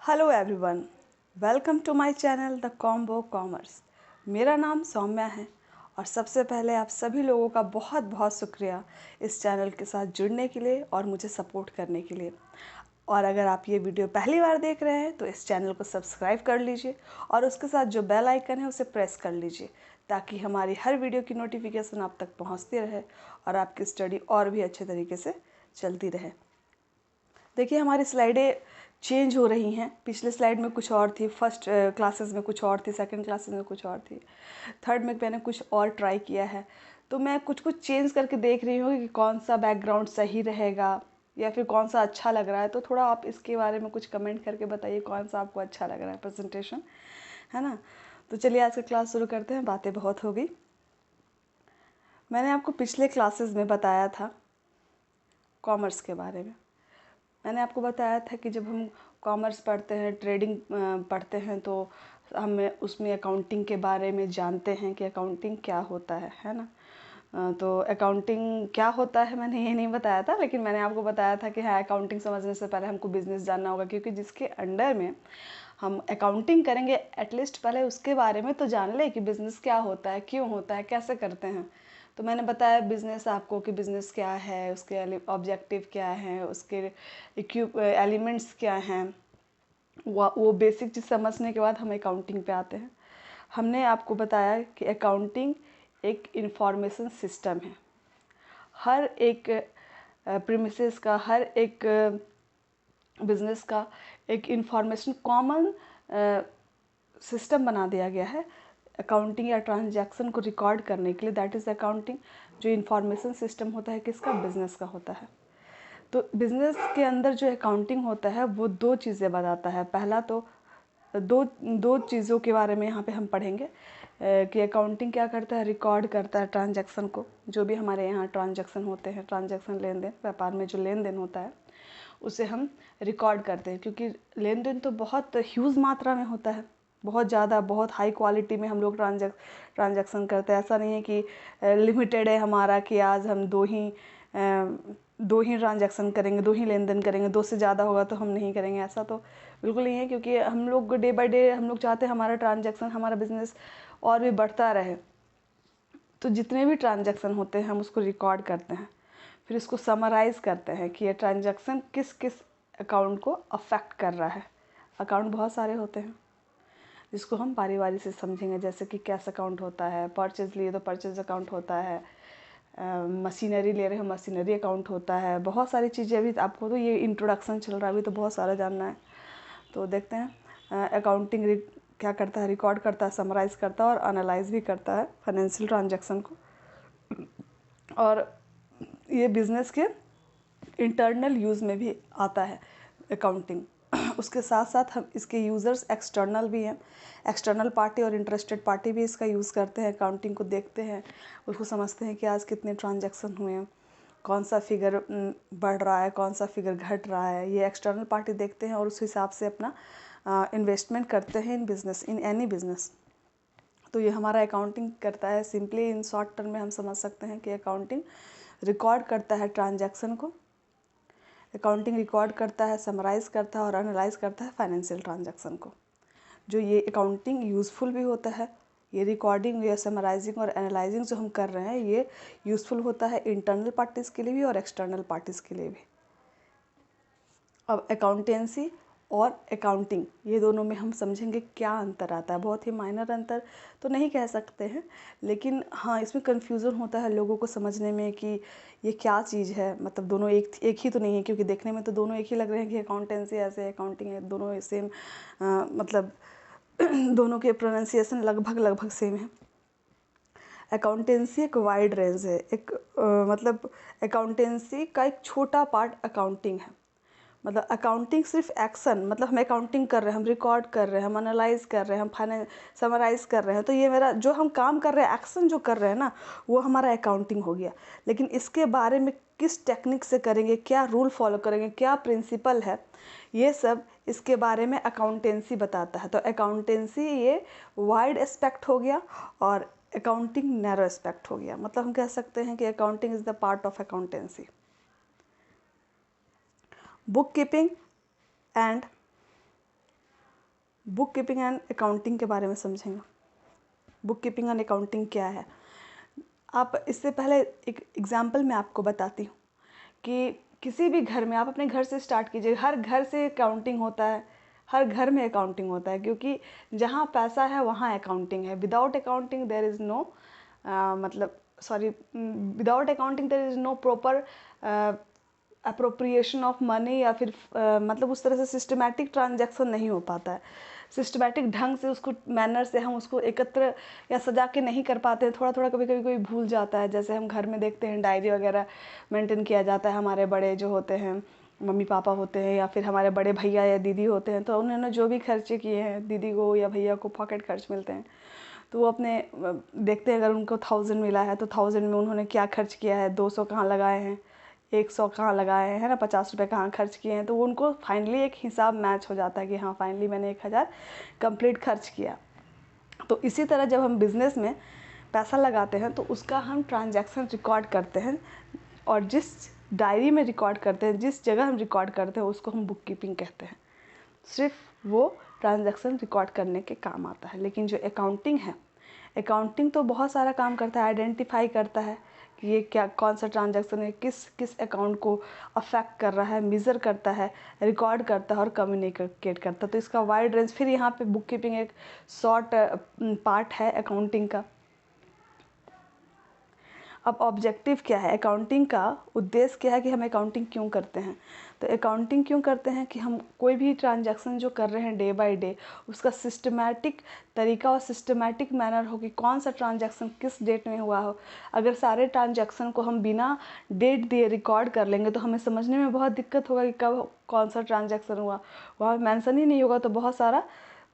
Hello everyone, welcome to my channel the combo commerce. मेरा नाम सौम्या है और सबसे पहले आप सभी लोगों का बहुत बहुत शुक्रिया इस चैनल के साथ जुड़ने के लिए और मुझे सपोर्ट करने के लिए। और अगर आप ये वीडियो पहली बार देख रहे हैं तो इस चैनल को सब्सक्राइब कर लीजिए और उसके साथ जो बेल आइकन है उसे प्रेस कर लीजिए ताकि हमारी हर वीडियो की नोटिफिकेशन आप तक पहुंचती रहे और आपकी स्टडी और भी अच्छे तरीके से चलती रहे। देखिए, हमारी स्लाइडें चेंज हो रही हैं। पिछले स्लाइड में कुछ और थी, फर्स्ट क्लासेस में कुछ और थी, सेकंड क्लासेस में कुछ और थी, थर्ड में मैंने कुछ और ट्राई किया है। तो मैं कुछ कुछ चेंज करके देख रही हूँ कि कौन सा बैकग्राउंड सही रहेगा या फिर कौन सा अच्छा लग रहा है। तो थोड़ा आप इसके बारे में कुछ कमेंट करके बताइए कौन सा आपको अच्छा लग रहा है प्रेजेंटेशन, है ना। तो चलिए आज का क्लास शुरू करते हैं। बातें बहुत हो गई। मैंने आपको पिछले क्लासेस में बताया था कॉमर्स के बारे में। मैंने आपको बताया था कि जब हम कॉमर्स पढ़ते हैं, ट्रेडिंग पढ़ते हैं, तो हमें उसमें अकाउंटिंग के बारे में जानते हैं कि अकाउंटिंग क्या होता है ना। तो अकाउंटिंग क्या होता है मैंने ये नहीं बताया था, लेकिन मैंने आपको बताया था कि हाँ, अकाउंटिंग समझने से पहले हमको बिज़नेस जानना होगा, क्योंकि जिसके अंडर में हम अकाउंटिंग करेंगे एटलीस्ट पहले उसके बारे में तो जान ले कि बिज़नेस क्या होता है, क्यों होता है, कैसे करते हैं। तो मैंने बताया बिज़नेस आपको कि बिज़नेस क्या है, उसके ऑब्जेक्टिव क्या है, उसके एलिमेंट्स क्या हैं। वो बेसिक चीज़ समझने के बाद हम अकाउंटिंग पे आते हैं। हमने आपको बताया कि अकाउंटिंग एक इंफॉर्मेशन सिस्टम है। हर एक प्रीमिसेस का, हर एक बिज़नेस का एक इंफॉर्मेशन कॉमन सिस्टम बना दिया गया है अकाउंटिंग या ट्रांजैक्शन को रिकॉर्ड करने के लिए। That is accounting. जो इंफॉर्मेशन सिस्टम होता है किसका, बिज़नेस का होता है। तो बिज़नेस के अंदर जो अकाउंटिंग होता है वो दो चीज़ें बताता है। पहला तो दो चीज़ों के बारे में यहाँ पे हम पढ़ेंगे कि अकाउंटिंग क्या करता है, रिकॉर्ड करता है ट्रांजैक्शन को। जो भी हमारे यहाँ ट्रांजैक्शन होते हैं, ट्रांजैक्शन लेन देन, व्यापार में जो लेन देन होता है उसे हम रिकॉर्ड करते हैं, क्योंकि लेन देन तो बहुत ह्यूज मात्रा में होता है, बहुत ज़्यादा, बहुत हाई क्वालिटी में हम लोग ट्रांजैक्शन करते हैं। ऐसा नहीं है कि लिमिटेड है हमारा कि आज हम दो ही ट्रांजैक्शन करेंगे, दो ही लेन देन करेंगे, दो से ज़्यादा होगा तो हम नहीं करेंगे। ऐसा तो बिल्कुल नहीं है, क्योंकि हम लोग डे बाय डे हम लोग चाहते हैं हमारा ट्रांजैक्शन, हमारा बिजनेस और भी बढ़ता रहे। तो जितने भी ट्रांजैक्शन होते हैं हम उसको रिकॉर्ड करते हैं, फिर इसको समराइज़ करते हैं कि ये ट्रांजैक्शन किस किस अकाउंट को अफेक्ट कर रहा है। अकाउंट बहुत सारे होते हैं जिसको हम बारी बारी से समझेंगे, जैसे कि कैश अकाउंट होता है, परचेज लिए तो परचेज अकाउंट होता है, मशीनरी ले रहे हैं मशीनरी अकाउंट होता है। बहुत सारी चीज़ें अभी आपको, तो ये इंट्रोडक्शन चल रहा है, अभी तो बहुत सारा जानना है। तो देखते हैं अकाउंटिंग क्या करता है, रिकॉर्ड करता है, समराइज़ करता है और एनालाइज भी करता है फाइनेंशियल ट्रांजैक्शन को। और ये बिज़नेस के इंटरनल यूज़ में भी आता है अकाउंटिंग। उसके साथ साथ हम इसके यूज़र्स एक्सटर्नल भी हैं, एक्सटर्नल पार्टी और इंटरेस्टेड पार्टी भी इसका यूज़ करते हैं। अकाउंटिंग को देखते हैं, उसको समझते हैं कि आज कितने ट्रांजैक्शन हुए हैं, कौन सा फिगर बढ़ रहा है, कौन सा फिगर घट रहा है। ये एक्सटर्नल पार्टी देखते हैं और उस हिसाब से अपना इन्वेस्टमेंट करते हैं इन बिज़नेस, इन एनी बिज़नेस। तो ये हमारा अकाउंटिंग करता है। सिंपली इन शॉर्ट टर्म में हम समझ सकते हैं कि अकाउंटिंग रिकॉर्ड करता है ट्रांजैक्शन को, अकाउंटिंग रिकॉर्ड करता है, समराइज़ करता है और एनालाइज करता है फाइनेंशियल ट्रांजैक्शन को। जो ये अकाउंटिंग यूज़फुल भी होता है, ये रिकॉर्डिंग या समराइजिंग और एनालाइजिंग जो हम कर रहे हैं ये यूज़फुल होता है इंटरनल पार्टीज़ के लिए भी और एक्सटर्नल पार्टीज़ के लिए भी। अब अकाउंटेंसी और अकाउंटिंग ये दोनों में हम समझेंगे क्या अंतर आता है। बहुत ही माइनर अंतर तो नहीं कह सकते हैं, लेकिन हाँ, इसमें कन्फ्यूज़न होता है लोगों को समझने में कि ये क्या चीज़ है। मतलब दोनों एक ही तो नहीं है, क्योंकि देखने में तो दोनों एक ही लग रहे हैं कि अकाउंटेंसी ऐसे है, अकाउंटिंग है, दोनों सेम, मतलब दोनों के प्रोनाउंसिएशन लगभग सेम है। अकाउंटेंसी एक वाइड रेंज है, मतलब अकाउंटेंसी का एक छोटा पार्ट अकाउंटिंग है। मतलब अकाउंटिंग सिर्फ एक्शन, मतलब हम अकाउंटिंग कर रहे हैं, हम रिकॉर्ड कर रहे हैं, हम एनालाइज कर रहे हैं, हम फाइनेंस समराइज़ कर रहे हैं। तो ये मेरा जो हम काम कर रहे हैं, एक्शन जो कर रहे हैं ना, वो हमारा अकाउंटिंग हो गया। लेकिन इसके बारे में किस टेक्निक से करेंगे, क्या रूल फॉलो करेंगे, क्या प्रिंसिपल है, ये सब इसके बारे में अकाउंटेंसी बताता है। तो अकाउंटेंसी ये वाइड एस्पेक्ट हो गया और अकाउंटिंग नैरो एस्पेक्ट हो गया। मतलब हम कह सकते हैं कि accounting is the part of accountancy. Book keeping and book keeping and accounting के बारे में समझेंगे। बुक कीपिंग एंड अकाउंटिंग क्या है। आप इससे पहले एक एग्जांपल मैं आपको बताती हूँ कि किसी भी घर में, आप अपने घर से स्टार्ट कीजिए, हर घर से अकाउंटिंग होता है, हर घर में अकाउंटिंग होता है, क्योंकि जहाँ पैसा है वहाँ अकाउंटिंग है। Without accounting there is no without accounting there is no proper appropriation of money, या फिर मतलब उस तरह से सिस्टमैटिक ट्रांजैक्शन नहीं हो पाता है। सिस्टमैटिक ढंग से उसको, मैनर से हम उसको एकत्र या सजा के नहीं कर पाते हैं। थोड़ा थोड़ा कभी कभी कोई भूल जाता है। जैसे हम घर में देखते हैं डायरी वगैरह मेंटेन किया जाता है, हमारे बड़े जो होते हैं, मम्मी पापा होते हैं, या फिर हमारे बड़े भैया या दीदी होते हैं, तो उन्होंने जो भी खर्चे किए हैं, दीदी को या भैया को पॉकेट खर्च मिलते हैं, तो वो अपने देखते हैं। अगर उनको 1000 मिला है तो 1000 में उन्होंने क्या खर्च किया है, 200 कहाँ लगाए हैं, 100 कहाँ लगाए हैं ना, 50 रुपये कहाँ खर्च किए हैं। तो वो उनको फाइनली एक हिसाब मैच हो जाता है कि हाँ फाइनली मैंने 1000 कंप्लीट खर्च किया। तो इसी तरह जब हम बिज़नेस में पैसा लगाते हैं तो उसका हम ट्रांजैक्शन रिकॉर्ड करते हैं, और जिस डायरी में रिकॉर्ड करते हैं, जिस जगह हम रिकॉर्ड करते हैं, उसको हम बुक कीपिंग कहते हैं। सिर्फ वो ट्रांजैक्शन रिकॉर्ड करने के काम आता है। लेकिन जो अकाउंटिंग है, अकाउंटिंग तो बहुत सारा काम करता है। आइडेंटिफाई करता है कि ये क्या, कौन सा ट्रांजैक्शन है, किस किस अकाउंट को अफेक्ट कर रहा है, मेज़र करता है, रिकॉर्ड करता है और कम्युनिकेट करता है। तो इसका वाइड रेंज। फिर यहाँ पे बुक कीपिंग एक शॉर्ट पार्ट है अकाउंटिंग का। अब ऑब्जेक्टिव क्या है, अकाउंटिंग का उद्देश्य क्या है, कि हम अकाउंटिंग क्यों करते हैं। तो अकाउंटिंग क्यों करते हैं कि हम कोई भी ट्रांजैक्शन जो कर रहे हैं डे बाय डे, उसका सिस्टमैटिक तरीका और सिस्टमैटिक मैनर हो कि कौन सा ट्रांजैक्शन किस डेट में हुआ हो। अगर सारे ट्रांजैक्शन को हम बिना डेट दिए रिकॉर्ड कर लेंगे तो हमें समझने में बहुत दिक्कत होगा कि कब कौन सा ट्रांजैक्शन हुआ। वहाँ मेंशन ही नहीं होगा तो बहुत सारा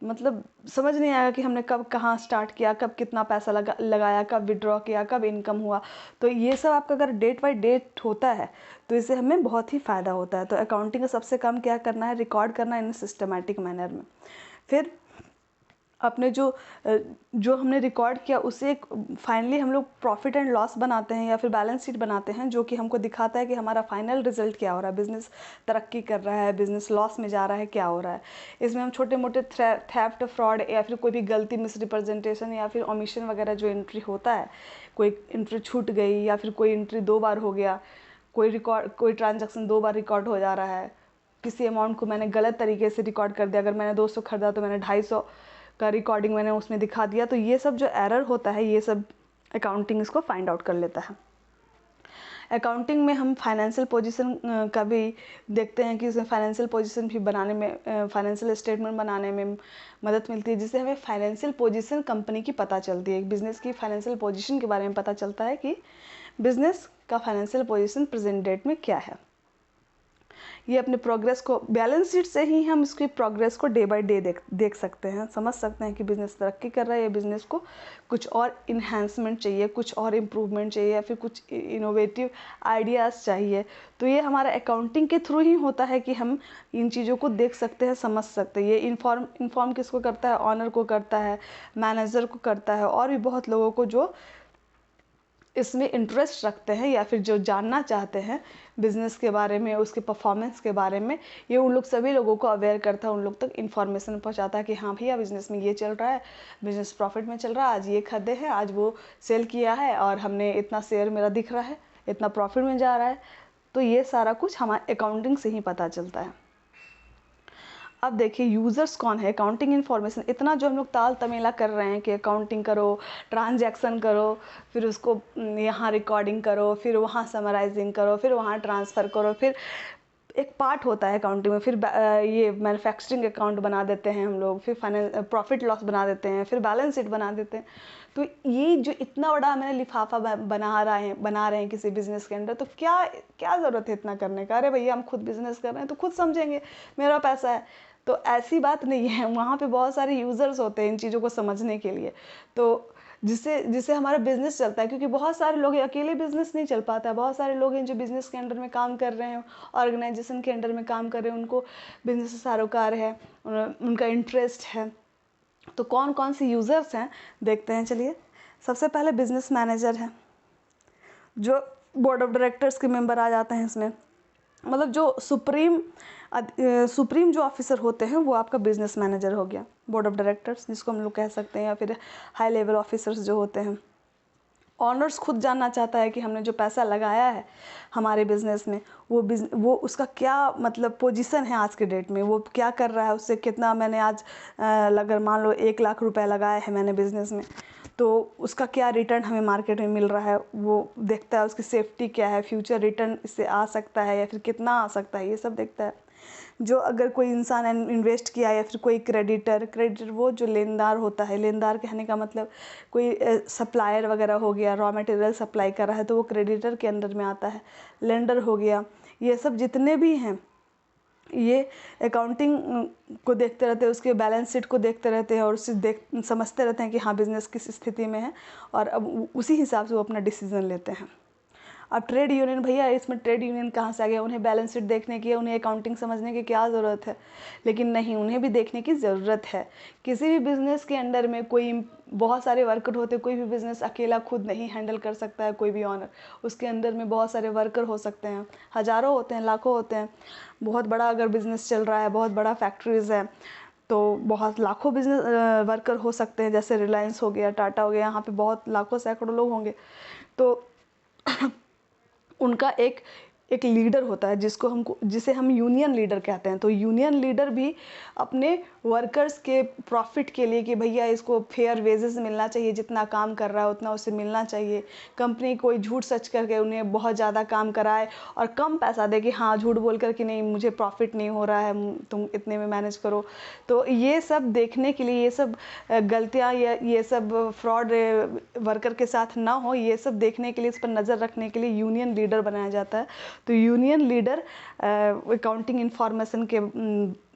मतलब समझ नहीं आएगा कि हमने कब कहाँ स्टार्ट किया, कब कितना पैसा लगाया, कब विड्रॉ किया, कब इनकम हुआ। तो ये सब आपका अगर डेट बाय डेट होता है तो इससे हमें बहुत ही फ़ायदा होता है। तो अकाउंटिंग का सबसे कम क्या करना है, रिकॉर्ड करना इन सिस्टमैटिक मैनर में। फिर अपने जो हमने रिकॉर्ड किया उसे फाइनली हम लोग प्रॉफिट एंड लॉस बनाते हैं या फिर बैलेंस शीट बनाते हैं, जो कि हमको दिखाता है कि हमारा फाइनल रिजल्ट क्या हो रहा है, बिज़नेस तरक्की कर रहा है, बिज़नेस लॉस में जा रहा है, क्या हो रहा है। इसमें हम छोटे मोटे थेफ्ट, फ्रॉड या फिर कोई भी गलती, मिसरिप्रेजेंटेशन या फिर ओमिशन वगैरह जो एंट्री होता है, कोई एंट्री छूट गई या फिर कोई एंट्री 2 बार हो गया, कोई ट्रांजैक्शन 2 बार रिकॉर्ड हो जा रहा है, किसी अमाउंट को मैंने गलत तरीके से रिकॉर्ड कर दिया, अगर मैंने 200 खरीदा तो मैंने 250 का रिकॉर्डिंग मैंने उसमें दिखा दिया। तो ये सब जो एरर होता है, ये सब अकाउंटिंग इसको फाइंड आउट कर लेता है। अकाउंटिंग में हम फाइनेंशियल पोजीशन का भी देखते हैं कि उसमें फाइनेंशियल पोजीशन भी बनाने में, फाइनेंशियल स्टेटमेंट बनाने में मदद मिलती है, जिससे हमें फाइनेंशियल पोजीशन कंपनी की पता चलती है। एक बिज़नेस की फाइनेंशियल पोजीशन के बारे में पता चलता है कि बिज़नेस का फाइनेंशियल पोजीशन प्रेजेंट डेट में क्या है। ये अपने प्रोग्रेस को, बैलेंस शीट से ही हम इसकी प्रोग्रेस को डे बाय डे देख सकते हैं, समझ सकते हैं कि बिज़नेस तरक्की कर रहा है या बिज़नेस को कुछ और इन्हेंसमेंट चाहिए, कुछ और इम्प्रूवमेंट चाहिए या फिर कुछ इनोवेटिव आइडियाज़ चाहिए। तो ये हमारा अकाउंटिंग के थ्रू ही होता है कि हम इन चीज़ों को देख सकते हैं, समझ सकते हैं। ये इन्फॉर्म किसको करता है, ऑनर को करता है, मैनेजर को करता है, और भी बहुत लोगों को जो इसमें इंटरेस्ट रखते हैं या फिर जो जानना चाहते हैं बिज़नेस के बारे में, उसके परफॉर्मेंस के बारे में। ये उन लोग सभी लोगों को अवेयर करता है, उन लोग तक इन्फॉर्मेशन पहुंचाता है कि हाँ भैया बिज़नेस में ये चल रहा है, बिज़नेस प्रॉफिट में चल रहा है, आज ये खरीदे हैं, आज वो सेल किया है और हमने इतना शेयर मेरा दिख रहा है, इतना प्रॉफिट में जा रहा है। तो ये सारा कुछ हमारे अकाउंटिंग से ही पता चलता है। अब देखिए यूज़र्स कौन है, अकाउंटिंग इन्फॉर्मेशन इतना जो हम लोग ताल तमेला कर रहे हैं कि अकाउंटिंग करो, ट्रांजैक्शन करो, फिर उसको यहाँ रिकॉर्डिंग करो, फिर वहाँ समराइजिंग करो, फिर वहाँ ट्रांसफ़र करो, फिर एक पार्ट होता है अकाउंटिंग में, फिर ये मैन्युफैक्चरिंग अकाउंट बना देते हैं हम लोग, फिर प्रॉफिट लॉस बना देते हैं, फिर बैलेंस शीट बना देते हैं। तो ये जो इतना बड़ा मैंने लिफाफा बना रहे हैं किसी बिज़नेस के अंदर, तो क्या क्या ज़रूरत है इतना करने का। अरे भैया हम खुद बिज़नेस कर रहे हैं तो खुद समझेंगे, मेरा पैसा है। तो ऐसी बात नहीं है, वहाँ पे बहुत सारे यूज़र्स होते हैं इन चीज़ों को समझने के लिए, तो जिससे हमारा बिज़नेस चलता है। क्योंकि बहुत सारे लोग, अकेले बिज़नेस नहीं चल पाता है, बहुत सारे लोग हैं जो बिज़नेस के अंडर में काम कर रहे हैं, ऑर्गेनाइजेशन के अंडर में काम कर रहे हैं, उनको बिज़नेस से सरोकार है, उनका इंटरेस्ट है। तो कौन कौन सी यूज़र्स हैं देखते हैं, चलिए। सबसे पहले बिज़नेस मैनेजर है, जो बोर्ड ऑफ डायरेक्टर्स के मेंबर आ जाते हैं इसमें, मतलब जो सुप्रीम सुप्रीम जो ऑफिसर होते हैं वो आपका बिजनेस मैनेजर हो गया, बोर्ड ऑफ डायरेक्टर्स जिसको हम लोग कह सकते हैं, या फिर हाई लेवल ऑफिसर्स जो होते हैं। ऑनर्स खुद जानना चाहता है कि हमने जो पैसा लगाया है हमारे बिज़नेस में वो उसका क्या मतलब पोजीशन है आज के डेट में, वो क्या कर रहा है, उससे कितना मैंने आज अगर मान लो 1 लाख रुपए लगाया है मैंने बिज़नेस में, तो उसका क्या रिटर्न हमें मार्केट में मिल रहा है वो देखता है। उसकी सेफ्टी क्या है, फ्यूचर रिटर्न इससे आ सकता है या फिर कितना आ सकता है, ये सब देखता है। जो अगर कोई इंसान इन्वेस्ट किया या फिर कोई क्रेडिटर वो जो लेनदार होता है, लेनदार कहने का मतलब कोई सप्लायर वगैरह हो गया, रॉ मटेरियल सप्लाई कर रहा है तो वो क्रेडिटर के अंडर में आता है। लेंडर हो गया, ये सब जितने भी हैं ये अकाउंटिंग को देखते रहते हैं, उसके बैलेंस शीट को देखते रहते हैं और उससे समझते रहते हैं कि हाँ बिज़नेस किस स्थिति में है, और अब उसी हिसाब से वो अपना डिसीज़न लेते हैं। अब ट्रेड यूनियन, भैया इसमें ट्रेड यूनियन कहाँ से आ गया? उन्हें बैलेंस शीट देखने की, उन्हें अकाउंटिंग समझने की क्या ज़रूरत है? लेकिन नहीं, उन्हें भी देखने की ज़रूरत है। किसी भी बिज़नेस के अंडर में कोई बहुत सारे वर्कर होते हैं, कोई भी बिज़नेस अकेला खुद नहीं हैंडल कर सकता है कोई भी ऑनर, उसके अंदर में बहुत सारे वर्कर हो सकते हैं, हज़ारों होते हैं, लाखों होते हैं। बहुत बड़ा अगर बिज़नेस चल रहा है, बहुत बड़ा फैक्ट्रीज़ है, तो बहुत लाखों बिजनेस वर्कर हो सकते हैं। जैसे रिलायंस हो गया, टाटा हो गया, यहाँ पे बहुत लाखों सैकड़ों लोग होंगे। तो उनका एक लीडर होता है जिसे हम यूनियन लीडर कहते हैं। तो यूनियन लीडर भी अपने वर्कर्स के प्रॉफिट के लिए कि भैया इसको फेयर वेजेस मिलना चाहिए, जितना काम कर रहा है उतना उसे मिलना चाहिए। कंपनी कोई झूठ सच करके उन्हें बहुत ज़्यादा काम कराए और कम पैसा दे कि हाँ झूठ बोल कर कि नहीं मुझे प्रॉफिट नहीं हो रहा है, तुम इतने में मैनेज करो। तो ये सब देखने के लिए, ये सब गलतियाँ या ये सब फ्रॉड वर्कर के साथ ना हो, ये सब देखने के लिए, इस पर नज़र रखने के लिए यूनियन लीडर बनाया जाता है। तो यूनियन लीडर अकाउंटिंग इन्फॉर्मेशन के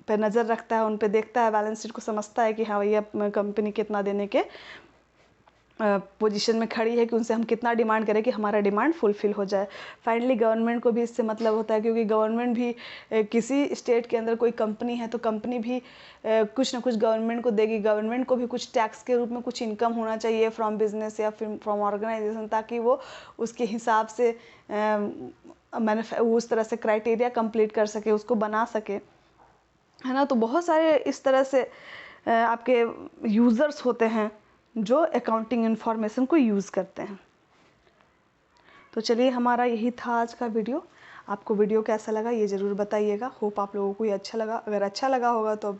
पे नज़र रखता है, उन पे देखता है, बैलेंस शीट को समझता है कि हाँ भैया कंपनी कितना देने के पोजीशन में खड़ी है कि उनसे हम कितना डिमांड करें कि हमारा डिमांड फुलफ़िल हो जाए। फाइनली गवर्नमेंट को भी इससे मतलब होता है, क्योंकि गवर्नमेंट भी किसी स्टेट के अंदर कोई कंपनी है तो कंपनी भी कुछ ना कुछ गवर्नमेंट को देगी। गवर्नमेंट को भी कुछ टैक्स के रूप में कुछ इनकम होना चाहिए फ्रॉम बिजनेस या फिर फ्रॉम ऑर्गेनाइजेशन, ताकि वो उसके हिसाब से उस तरह से क्राइटेरिया कंप्लीट कर सके, उसको बना सके, है ना। तो बहुत सारे इस तरह से आपके यूज़र्स होते हैं जो अकाउंटिंग इन्फॉर्मेशन को यूज़ करते हैं। तो चलिए, हमारा यही था आज का वीडियो। आपको वीडियो कैसा लगा ये ज़रूर बताइएगा। होप आप लोगों को ये अच्छा लगा। अगर अच्छा लगा होगा तो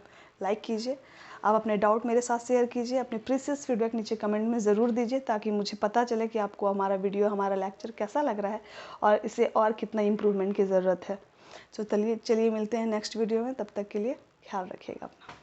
लाइक कीजिए। आप अपने डाउट मेरे साथ शेयर कीजिए, अपने प्रीशियस फीडबैक नीचे कमेंट में ज़रूर दीजिए, ताकि मुझे पता चले कि आपको हमारा वीडियो, हमारा लेक्चर कैसा लग रहा है और इसे और कितना इम्प्रूवमेंट की ज़रूरत है। तो चलिए मिलते हैं नेक्स्ट वीडियो में। तब तक के लिए ख्याल रखिएगा अपना।